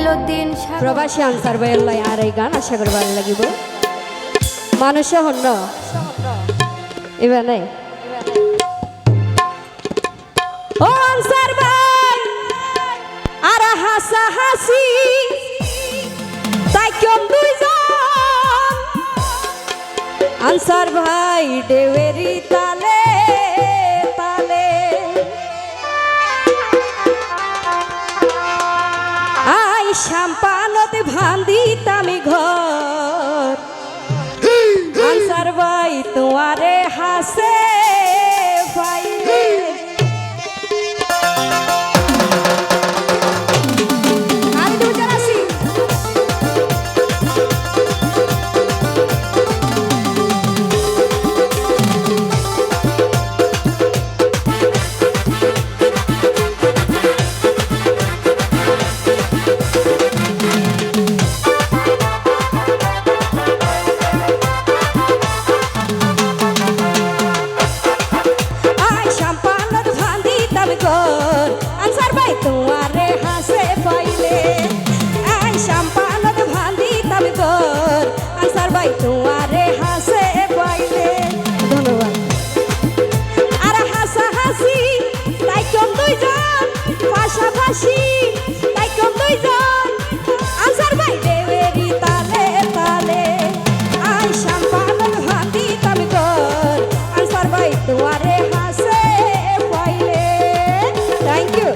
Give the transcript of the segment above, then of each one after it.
মঈনুদ্দিন প্রবাসী আনসার ভাইয়ের আর এই গান আশা করি ভালো লাগিব মানুষে হন্য এবার নাই ও আনসার ভাই আর হাসা হাসি তাই কেমন দুইজন আনসার ভাই ডেউরি তালে তালে আই শ্যাম্পানত ভান্দি তামি ঘর আনসার ভাই তোমারে হাসে ভাই আনসার ভাই তোমারে হাসে পাইলে আই শ্যাম্পানত ভান্দি তামি ঘর আনসার ভাই তোমারে হাসে পাইলে ধন্যবাদ আর হাসা হাসি তাই কম দুইজন পাশাপাশি তাই কম দুইজন আনসার ভাই দেবেরি তালে তালে আই শ্যাম্পানত ভান্দি তামি ঘর আনসার ভাই তোমারে হাসে পাইলে থ্যাংক ইউ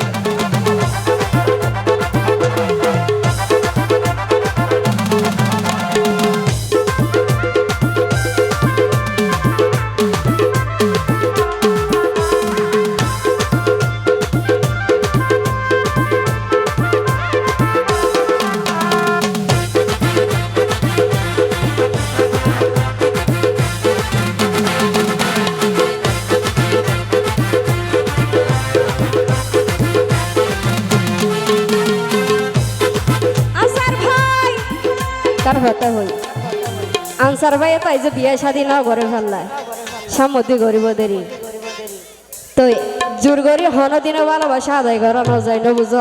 কার ভাতা হই আনসার ভাই তাই যে বিয়ে শাদী না করে ফেললায় সামধ্যে গরিবদেরই তো জোর করি হন দিনে ভালোবাসা আদায় করানো যায় না বুঝো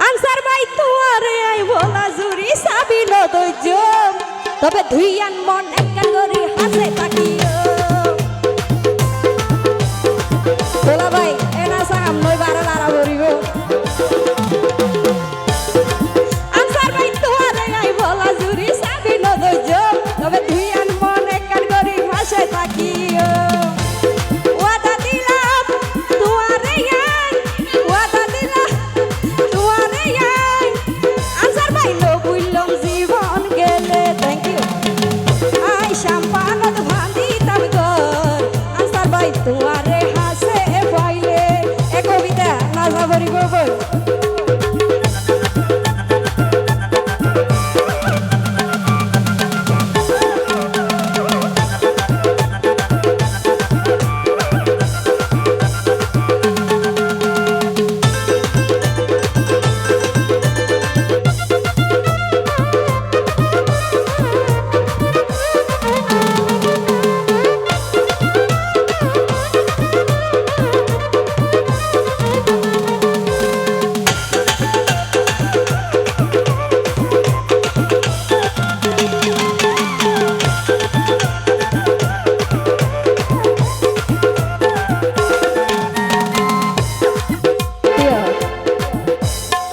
আনসার ভাই তোমারে আই বলা জুরি সাবি নদৈজ তবে ধুইয়ান মন একখান করি হাসে তাকিও বলা ভাই এনা সাম নই বারা লারা বরিব তবে তুই আন মনে কান করি ভাষে থাকিও ওয়াদা দিলাম তোমারে ওয়াদা দিলাম তোমারে আনসার ভাই লো বুইলম জীবন গেলে থ্যাংক ইউ আই শ্যাম্পানত ভান্দি তামি ঘর আনসার ভাই তোমারে হাসে পাইলে এ কবিতা নাজা ভরিব বই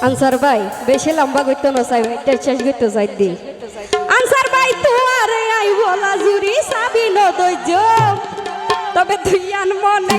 আনসার ভাই বেশি লম্বা করতে না চাই শেষ করতে চাই দি আনসার ভাই তোমারে আই বলা জুরি সাবি নদৈজ তবে তুই আন মনে